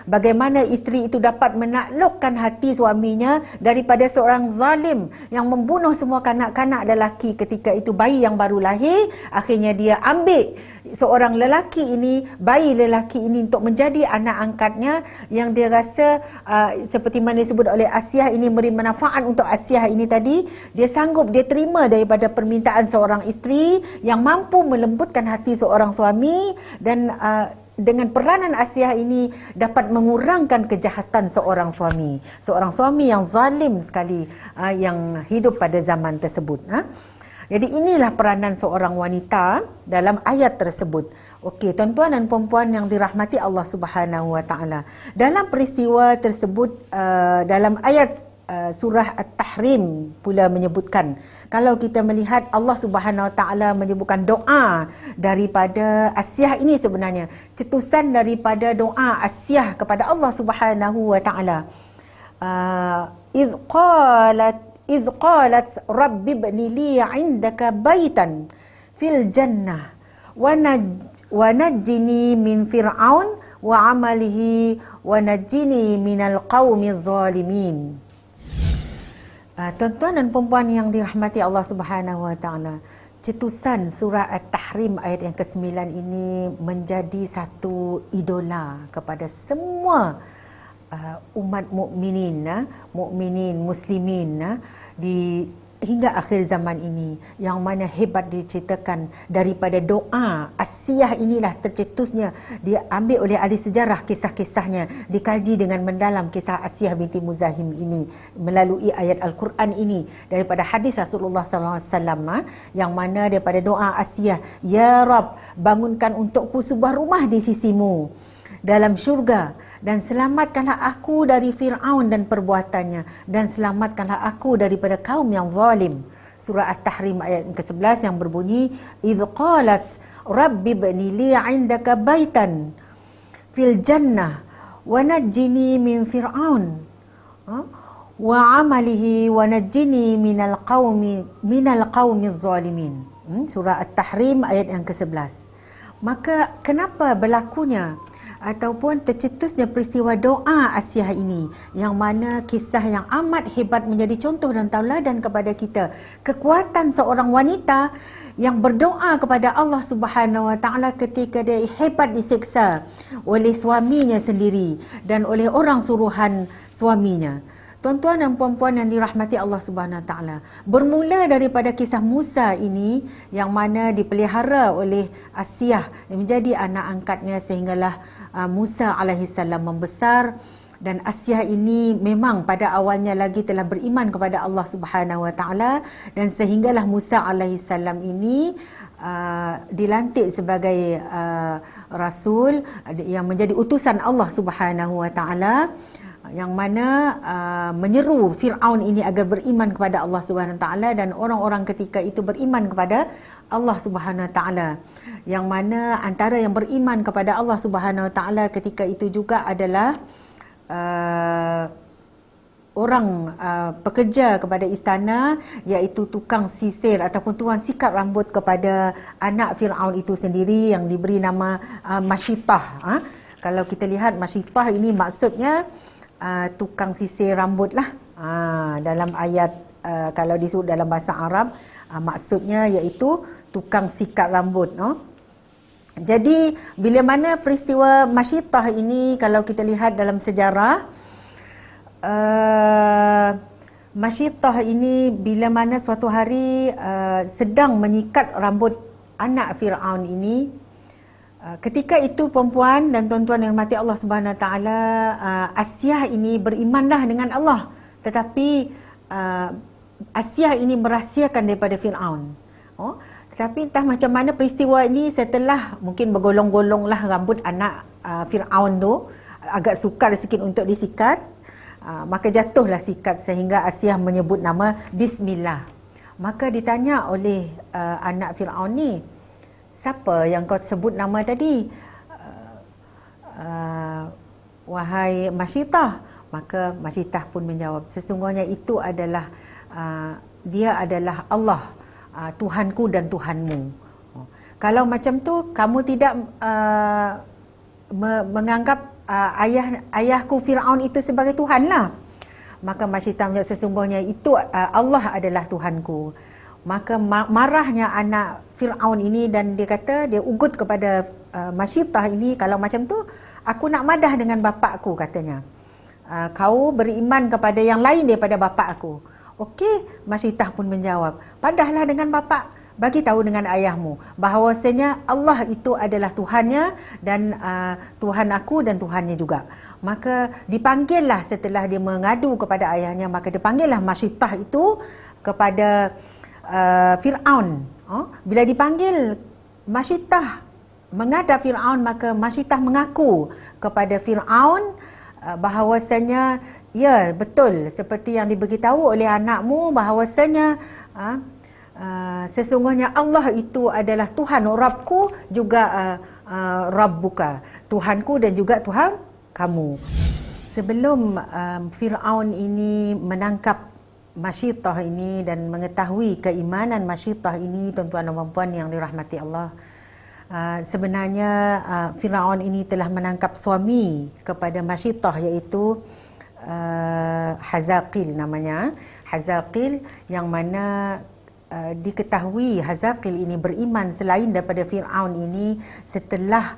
Bagaimana isteri itu dapat menaklukkan hati suaminya daripada seorang zalim yang membunuh semua kanak-kanak lelaki ketika itu bayi yang baru lahir. Akhirnya dia ambil seorang lelaki ini, bayi lelaki ini, untuk menjadi anak angkatnya, yang dia rasa seperti mana disebut oleh Asiyah ini memberi manfaat untuk Asiyah ini tadi. Dia sanggup, dia terima daripada permintaan seorang isteri yang mampu melembutkan hati seorang suami, dan dengan peranan Asiyah ini dapat mengurangkan kejahatan seorang suami yang zalim sekali yang hidup pada zaman tersebut. Jadi inilah peranan seorang wanita dalam ayat tersebut. Okey, tuan-tuan dan puan-puan yang dirahmati Allah Subhanahu Wa Taala, dalam peristiwa tersebut, dalam ayat surah At-Tahrim pula menyebutkan, kalau kita melihat Allah Subhanahu Wa Taala menyebutkan doa daripada Asiyah ini, sebenarnya cetusan daripada doa Asiyah kepada Allah Subhanahu Wa Taala. إذ قالت رب ابن لي عندك بيتا في الجنة ونجني من فرعون وعمله ونجني من القوم الظالمين. Tuan-tuan dan puan-puan yang dirahmati Allah Subhanahu Wa Taala, cetusan surah At-Tahrim ayat yang ke-9 ini menjadi satu idola kepada semua umat mukminin, muslimin hingga akhir zaman ini, yang mana hebat diceritakan daripada doa Asiyah inilah tercetusnya, dia ambil oleh ahli sejarah kisah-kisahnya, dikaji dengan mendalam kisah Asiyah binti Muzahim ini melalui ayat Al-Quran ini, daripada hadis Rasulullah SAW, yang mana daripada doa Asiyah, Ya Rab, bangunkan untukku sebuah rumah di sisimu dalam syurga, dan selamatkanlah aku dari Fir'aun dan perbuatannya, dan selamatkanlah aku daripada kaum yang zalim. Surah At-Tahrim ayat ke-11 yang berbunyi, idh qalat rabbi bni li 'indaka baitan fil jannah wa najjini min fir'aun wa 'amalihi wa najjini minal qaumi zalimin. Surah At-Tahrim ayat yang ke-11. Maka kenapa berlakunya ataupun tercetusnya peristiwa doa Asiyah ini, yang mana kisah yang amat hebat menjadi contoh dan tauladan kepada kita, kekuatan seorang wanita yang berdoa kepada Allah Subhanahu Wa Taala ketika dia hebat diseksa oleh suaminya sendiri dan oleh orang suruhan suaminya. Tuan-tuan dan puan-puan yang dirahmati Allah Subhanahu Wa Taala, bermula daripada kisah Musa ini, yang mana dipelihara oleh Asiyah menjadi anak angkatnya sehinggalah Musa alaihissalam membesar. Dan Asiyah ini memang pada awalnya lagi telah beriman kepada Allah Subhanahu Wa Taala, dan sehinggalah Musa alaihissalam ini dilantik sebagai rasul yang menjadi utusan Allah Subhanahu Wa Taala, yang mana menyeru Fir'aun ini agar beriman kepada Allah Subhanahu Wa Taala, dan orang-orang ketika itu beriman kepada Allah Subhanahu Wa Taala, yang mana antara yang beriman kepada Allah Subhanahu Wa Taala ketika itu juga adalah orang pekerja kepada istana, iaitu tukang sisir ataupun tuan sikat rambut kepada anak Fir'aun itu sendiri, yang diberi nama Masyitah. Kalau kita lihat Masyitah ini maksudnya tukang sisir rambut lah. Dalam ayat kalau disebut dalam bahasa Arab, maksudnya iaitu tukang sikat rambut. Jadi bila mana peristiwa Masyitah ini, kalau kita lihat dalam sejarah, Masyitah ini bila mana suatu hari sedang menyikat rambut anak Fir'aun ini, Ketika itu perempuan dan tuan-tuan yang dirahmati Allah Subhanahu Wa Taala, Asiyah ini berimanlah dengan Allah, tetapi Asiyah ini merahsiakan daripada Firaun. Tetapi entah macam mana peristiwa ini, setelah mungkin bergolong-golonglah rambut anak Firaun tu, agak sukar sikit untuk disikat, maka jatuhlah sikat sehingga Asiyah menyebut nama Bismillah. Maka ditanya oleh anak Firaun ni, siapa yang kau sebut nama tadi? Wahai Masyitah. Maka Masyitah pun menjawab, sesungguhnya itu adalah dia adalah Allah, Tuhanku dan Tuhanmu. Kalau macam tu, kamu tidak menganggap ayahku Firaun itu sebagai Tuhan lah. Maka Masyitah menjawab, sesungguhnya itu Allah adalah Tuhanku. Maka marahnya anak Firaun ini, dan dia kata, dia ugut kepada Masyitah ini, kalau macam tu aku nak madah dengan bapakku, katanya. Kau beriman kepada yang lain daripada bapak aku. Okey, Masyitah pun menjawab, padahlah dengan bapak, bagi tahu dengan ayahmu bahawasanya Allah itu adalah Tuhannya dan Tuhan aku dan Tuhannya juga. Maka dipanggillah, setelah dia mengadu kepada ayahnya, maka dipanggillah Masyitah itu kepada Firaun. Bila dipanggil Masyitah menghadap Firaun, maka Masyitah mengaku kepada Firaun bahawasanya ya, betul seperti yang diberitahu oleh anakmu, bahawasanya sesungguhnya Allah itu adalah Tuhan Rabbku juga Rabbuka, Tuhanku dan juga Tuhan kamu. Sebelum Firaun ini menangkap Masyitah ini dan mengetahui keimanan Masyitah ini, tuan-tuan dan puan yang dirahmati Allah, sebenarnya Firaun ini telah menangkap suami kepada Masyitah, iaitu Hazaqil namanya. Hazaqil yang mana diketahui Hazaqil ini beriman selain daripada Firaun ini setelah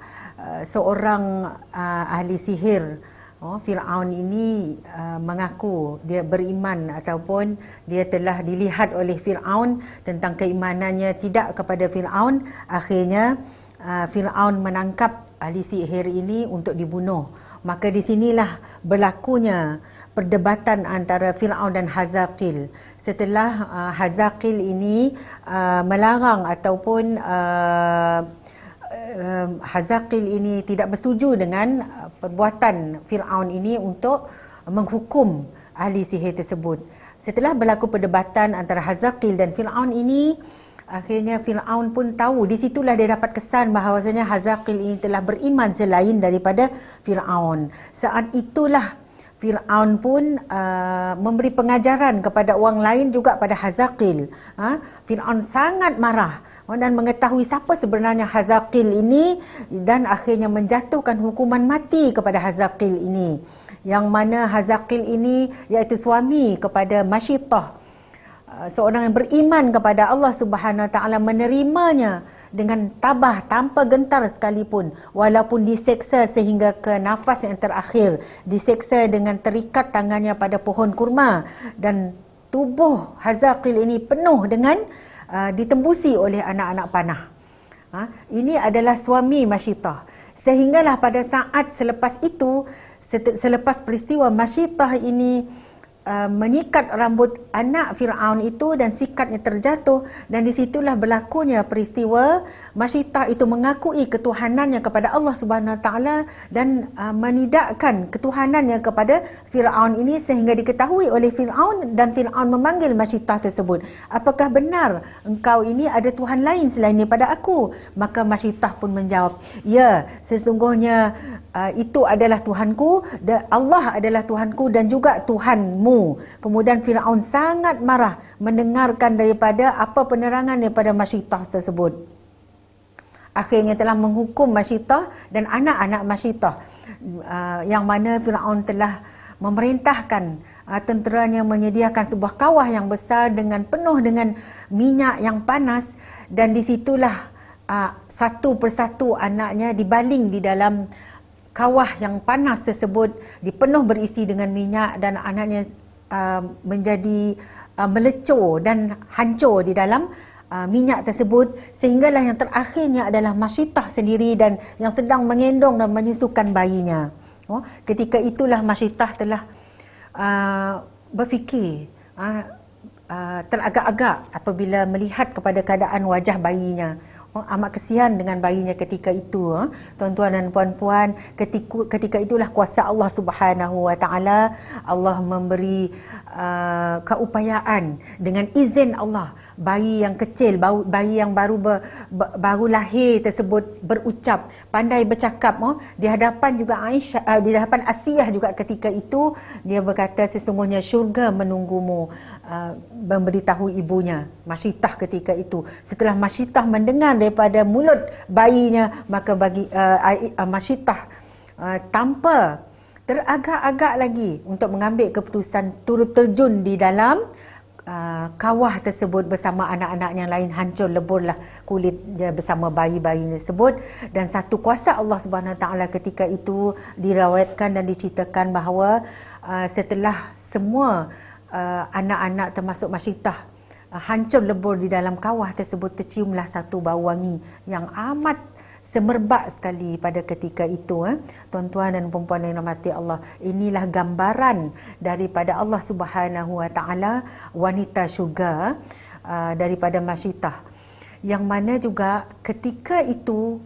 seorang ahli sihir Firaun ini mengaku dia beriman, ataupun dia telah dilihat oleh Firaun tentang keimanannya tidak kepada Firaun. Akhirnya Firaun menangkap ahli sihir ini untuk dibunuh. Maka di sinilah berlakunya perdebatan antara Firaun dan Hazaqil. Setelah Hazaqil ini melarang ataupun Hazaqil ini tidak bersetuju dengan perbuatan Firaun ini untuk menghukum ahli sihir tersebut. Setelah berlaku perdebatan antara Hazaqil dan Firaun ini, akhirnya Firaun pun tahu, di situlah dia dapat kesan bahawasanya Hazaqil ini telah beriman selain daripada Firaun. Saat itulah Firaun pun memberi pengajaran kepada orang lain juga pada Hazaqil. Firaun sangat marah dan mengetahui siapa sebenarnya Hazaqil ini, dan akhirnya menjatuhkan hukuman mati kepada Hazaqil ini, yang mana Hazaqil ini iaitu suami kepada Masyitah, seorang yang beriman kepada Allah Subhanahu Wa Taala, menerimanya dengan tabah tanpa gentar sekalipun, walaupun diseksa sehingga ke nafas yang terakhir, diseksa dengan terikat tangannya pada pohon kurma, dan tubuh Hazaqil ini penuh dengan ditembusi oleh anak-anak panah. Ini adalah suami Masyitah. Sehinggalah pada saat selepas itu, selepas peristiwa Masyitah ini menyikat rambut anak Firaun itu dan sikatnya terjatuh, dan di situlah berlakunya peristiwa Masyitah itu mengakui ketuhanannya kepada Allah Subhanahu Wa Taala dan menidakkan ketuhanannya kepada Firaun ini, sehingga diketahui oleh Firaun, dan Firaun memanggil Masyitah tersebut, apakah benar engkau ini ada Tuhan lain selain daripada aku? Maka Masyitah pun menjawab, ya, sesungguhnya itu adalah Tuhanku, Allah adalah Tuhanku dan juga Tuhanmu. Kemudian Firaun sangat marah mendengarkan daripada apa penerangan daripada Masyitah tersebut. Akhirnya telah menghukum Masyitah dan anak-anak Masyitah, yang mana Firaun telah memerintahkan tenteranya menyediakan sebuah kawah yang besar dengan penuh dengan minyak yang panas, dan di situlah satu persatu anaknya dibaling di dalam kawah yang panas tersebut, dipenuh berisi dengan minyak, dan anaknya menjadi melecur dan hancur di dalam minyak tersebut, sehinggalah yang terakhirnya adalah Masyitah sendiri dan yang sedang mengendong dan menyusukan bayinya. Ketika itulah Masyitah telah berfikir, teragak-agak apabila melihat kepada keadaan wajah bayinya. Amat kesian dengan bayinya ketika itu. Tuan-tuan dan puan-puan, ketika itulah kuasa Allah Subhanahu Wa Taala. Allah memberi keupayaan dengan izin Allah. Bayi yang kecil, bayi yang baru lahir tersebut berucap, pandai bercakap di hadapan juga Aisyah, di hadapan Asiyah juga ketika itu dia berkata sesungguhnya syurga menunggumu, memberitahu ibunya Masyitah ketika itu. Setelah Masyitah mendengar daripada mulut bayinya, maka Masyitah tanpa teragak-agak lagi untuk mengambil keputusan turut terjun di dalam kawah tersebut bersama anak-anak yang lain. Hancur leburlah kulit dia bersama bayi-bayi tersebut. Dan satu kuasa Allah Subhanahu Wa Taala ketika itu diriwayatkan dan diceritakan bahawa setelah semua anak-anak termasuk Masyitah hancur lebur di dalam kawah tersebut, terciumlah satu bau wangi yang amat semerbak sekali pada ketika itu. Tuan-tuan dan puan-puan yang dirahmati Allah, inilah gambaran daripada Allah Subhanahu Wa Taala, wanita syurga daripada Masyitah, yang mana juga ketika itu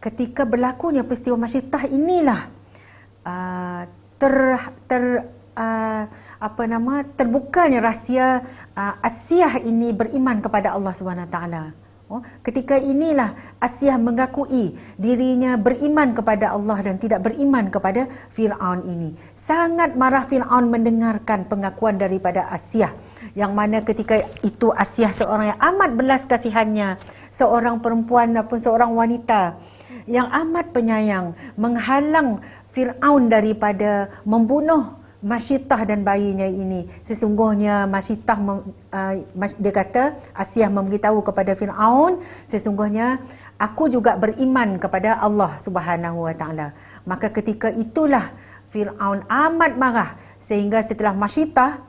ketika berlakunya peristiwa Masyitah inilah terbukanya rahsia Asiyah ini beriman kepada Allah Subhanahu Wa Taala. Ketika inilah Asiyah mengakui dirinya beriman kepada Allah dan tidak beriman kepada Fir'aun ini. Sangat marah Fir'aun mendengarkan pengakuan daripada Asiyah, yang mana ketika itu Asiyah seorang yang amat belas kasihannya, seorang perempuan ataupun seorang wanita yang amat penyayang, menghalang Fir'aun daripada membunuh Masyitah dan bayinya ini. Sesungguhnya Masyitah dia kata, Asiyah memberitahu kepada Fir'aun, sesungguhnya aku juga beriman kepada Allah Subhanahu Wa Taala. Maka ketika itulah Fir'aun amat marah, sehingga setelah Masyitah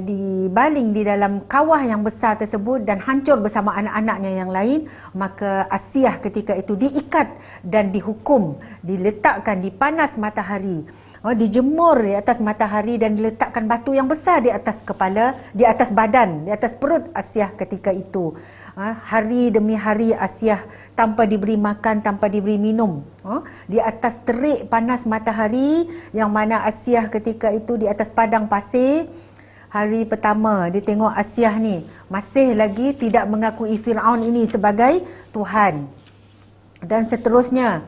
dibaling di dalam kawah yang besar tersebut dan hancur bersama anak-anaknya yang lain, maka Asiyah ketika itu diikat dan dihukum, diletakkan di panas matahari, dijemur di atas matahari dan diletakkan batu yang besar di atas kepala, di atas badan, di atas perut Asiyah ketika itu. Hari demi hari Asiyah tanpa diberi makan, tanpa diberi minum, di atas terik panas matahari, yang mana Asiyah ketika itu di atas padang pasir. Hari pertama dia tengok Asiyah ni masih lagi tidak mengakui Fir'aun ini sebagai Tuhan. Dan seterusnya,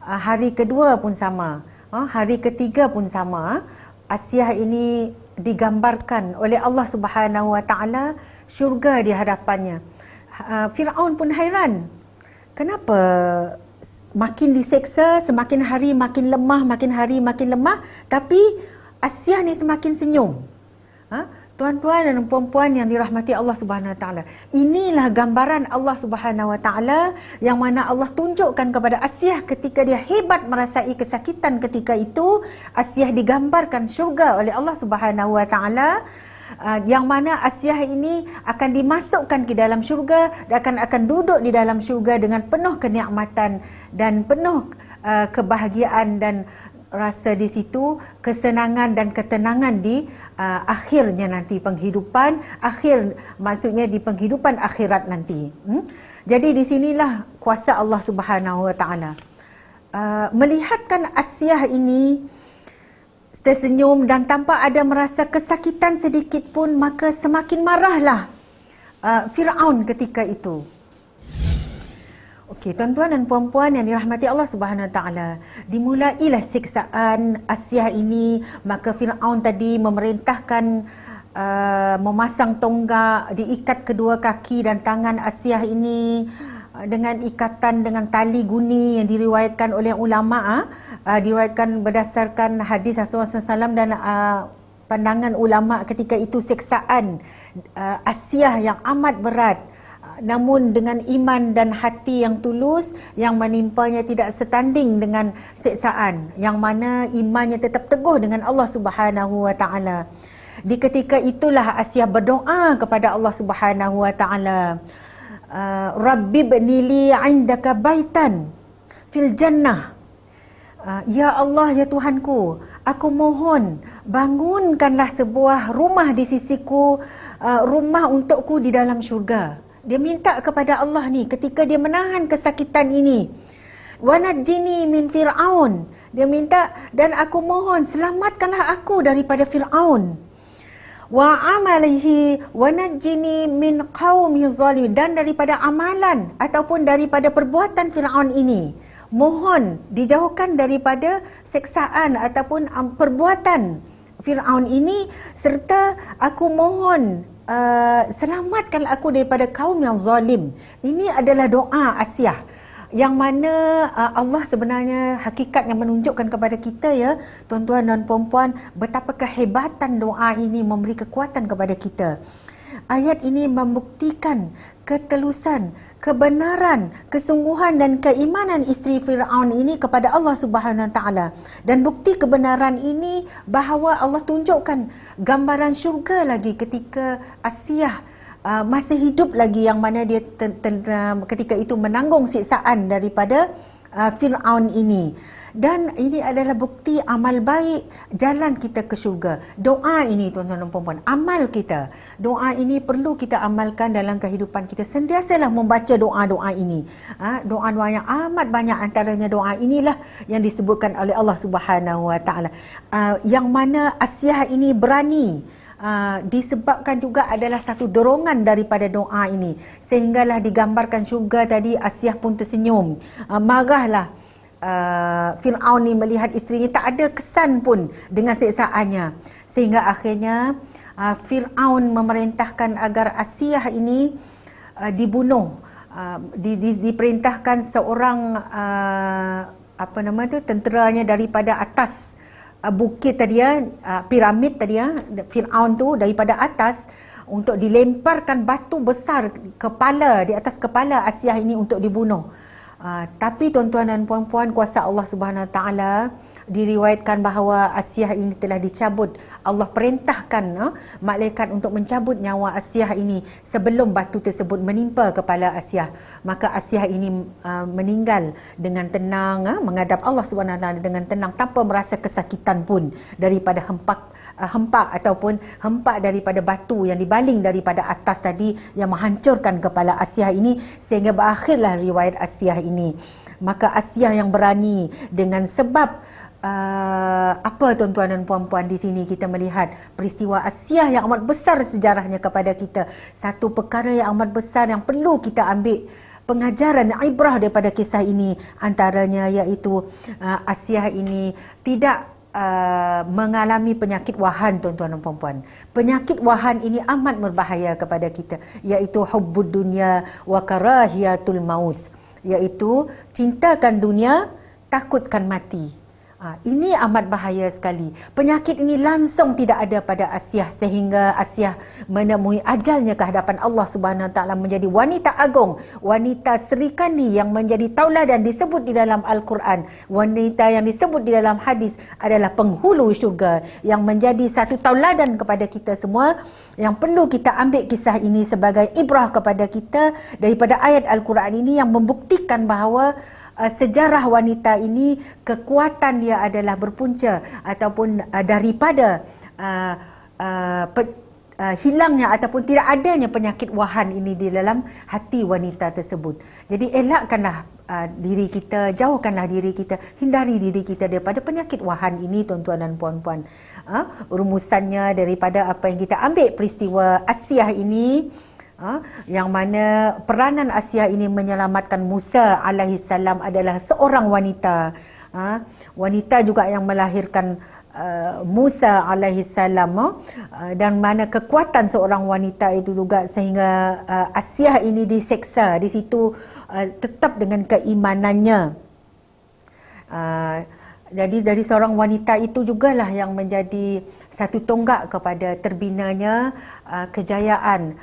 hari kedua pun sama. Hari ketiga pun sama. Asiyah ini digambarkan oleh Allah Subhanahu Wa Taala syurga di hadapannya. Fir'aun pun hairan. Kenapa makin diseksa, semakin hari makin lemah, makin hari makin lemah, tapi Asiyah ni semakin senyum. Tuan-tuan dan puan-puan yang dirahmati Allah Subhanahu Wa Taala, inilah gambaran Allah Subhanahu Wa Taala yang mana Allah tunjukkan kepada Asiyah ketika dia hebat merasai kesakitan ketika itu. Asiyah digambarkan syurga oleh Allah Subhanahu Wa Taala, yang mana Asiyah ini akan dimasukkan ke dalam syurga dan akan duduk di dalam syurga dengan penuh kenikmatan dan penuh kebahagiaan dan rasa di situ, kesenangan dan ketenangan di akhirnya nanti penghidupan akhir, maksudnya di penghidupan akhirat nanti. Jadi di sinilah kuasa Allah Subhanahu Wa Taala. Melihatkan Asiyah ini tersenyum dan tanpa ada merasa kesakitan sedikit pun, maka semakin marahlah Fir'aun ketika itu. Okey, tuan-tuan dan puan-puan yang dirahmati Allah Subhanahu Wa Taala, dimulailah siksaan Asiyah ini. Maka Fir'aun tadi memerintahkan memasang tonggak, diikat kedua kaki dan tangan Asiyah ini dengan ikatan dengan tali guni yang diriwayatkan oleh ulama, diriwayatkan berdasarkan hadis Rasulullah SAW dan pandangan ulama ketika itu siksaan Asiyah yang amat berat. Namun dengan iman dan hati yang tulus yang menimpanya tidak setanding dengan siksaan, yang mana imannya tetap teguh dengan Allah Subhanahu Wa Taala. Di ketika itulah Asiyah berdoa kepada Allah Subhanahu wa taala, Rabbi bnili 'indaka baitan fil jannah. Ya Allah, ya Tuhanku, aku mohon bangunkanlah sebuah rumah di sisiku, rumah untukku di dalam syurga. Dia minta kepada Allah ni ketika dia menahan kesakitan ini. Wa najjini min Fir'aun. Dia minta, dan aku mohon selamatkanlah aku daripada Fir'aun. Wa amalihi wa najjini min qaumi zalim, dan daripada amalan ataupun daripada perbuatan Fir'aun ini. Mohon dijauhkan daripada seksaan ataupun perbuatan Fir'aun ini, serta aku mohon selamatkan aku daripada kaum yang zalim. Ini adalah doa Asiyah, yang mana Allah sebenarnya hakikat yang menunjukkan kepada kita, ya tuan-tuan dan puan-puan, betapa kehebatan doa ini memberi kekuatan kepada kita. Ayat ini membuktikan ketelusan, kebenaran, kesungguhan dan keimanan isteri Fir'aun ini kepada Allah Subhanahu Wa Taala. Dan bukti kebenaran ini bahawa Allah tunjukkan gambaran syurga lagi ketika Asiyah masih hidup lagi, yang mana dia ketika itu menanggung siksaan daripada Fir'aun ini. Dan ini adalah bukti amal baik, jalan kita ke syurga. Doa ini tuan-tuan dan puan-puan, amal kita. Doa ini perlu kita amalkan dalam kehidupan kita. Sentiasalah membaca doa-doa ini. Doa-doa yang amat banyak, antaranya doa inilah yang disebutkan oleh Allah Subhanahu Wa Taala. Yang mana Asiyah ini berani, disebabkan juga adalah satu dorongan daripada doa ini, sehinggalah digambarkan syurga tadi. Asiyah pun tersenyum, marahlah Fir'aun ni melihat isterinya tak ada kesan pun dengan siksaannya, sehingga akhirnya Fir'aun memerintahkan agar Asiyah ini dibunuh. Diperintahkan seorang tenteranya daripada atas bukit tadi, piramid tadi, Fir'aun tu daripada atas, untuk dilemparkan batu besar di atas kepala Asiyah ini untuk dibunuh. Tapi tuan-tuan dan puan-puan, kuasa Allah Subhanahu Wa Taala, diriwayatkan bahawa Asiyah ini telah dicabut. Allah perintahkan malaikat untuk mencabut nyawa Asiyah ini sebelum batu tersebut menimpa kepala Asiyah. Maka Asiyah ini meninggal dengan tenang, menghadap Allah Subhanahu Wa Taala dengan tenang, tanpa merasa kesakitan pun daripada hempak ataupun hempak daripada batu yang dibaling daripada atas tadi, yang menghancurkan kepala Asiyah ini, sehingga berakhirlah riwayat Asiyah ini. Maka Asiyah yang berani dengan sebab apa tuan-tuan dan puan-puan, di sini kita melihat peristiwa Asiyah yang amat besar sejarahnya kepada kita. Satu perkara yang amat besar yang perlu kita ambil pengajaran, ibrah daripada kisah ini, antaranya iaitu Asiyah ini tidak mengalami penyakit wahan, tuan-tuan dan puan-puan. Penyakit wahan ini amat berbahaya kepada kita, iaitu hubbud dunya wa karahiyatul maut, iaitu cintakan dunia, takutkan mati. Ini amat bahaya sekali. Penyakit ini langsung tidak ada pada Asiyah, sehingga Asiyah menemui ajalnya ke hadapan Allah Subhanahu Wa Taala, menjadi wanita agung, wanita serikandi yang menjadi tauladan disebut di dalam Al-Quran. Wanita yang disebut di dalam hadis adalah penghulu syurga, yang menjadi satu tauladan kepada kita semua, yang perlu kita ambil kisah ini sebagai ibrah kepada kita daripada ayat Al-Quran ini, yang membuktikan bahawa sejarah wanita ini, kekuatan dia adalah berpunca ataupun daripada hilangnya ataupun tidak adanya penyakit wahan ini di dalam hati wanita tersebut. Jadi elakkanlah diri kita, jauhkanlah diri kita, hindari diri kita daripada penyakit wahan ini, tuan-tuan dan puan-puan. Rumusannya daripada apa yang kita ambil peristiwa Asiyah ini, yang mana peranan Asiyah ini menyelamatkan Musa alaihissalam adalah seorang wanita. Wanita juga yang melahirkan Musa alaihissalam, dan mana kekuatan seorang wanita itu juga sehingga Asiyah ini diseksa di situ, tetap dengan keimanannya. Jadi dari seorang wanita itu jugalah yang menjadi satu tonggak kepada terbinanya kejayaan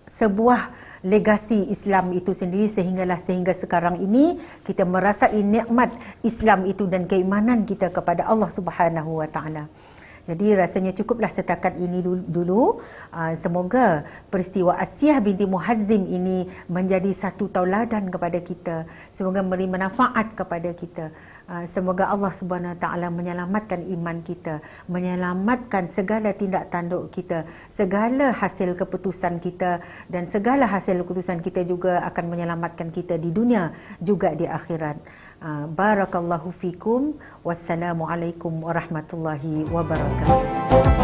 sebuah legasi Islam itu sendiri sehingga sekarang ini kita merasai nikmat Islam itu dan keimanan kita kepada Allah Subhanahu wa taala. Jadi rasanya cukuplah setakat ini dulu. Semoga peristiwa Asiyah binti Muhazzim ini menjadi satu tauladan kepada kita. Semoga memberi manfaat kepada kita. Semoga Allah Subhanahu Wa Taala menyelamatkan iman kita, menyelamatkan segala tindak tanduk kita, segala hasil keputusan kita, dan segala hasil keputusan kita juga akan menyelamatkan kita di dunia juga di akhirat. Barakallahu fikum. Wassalamualaikum warahmatullahi wabarakatuh.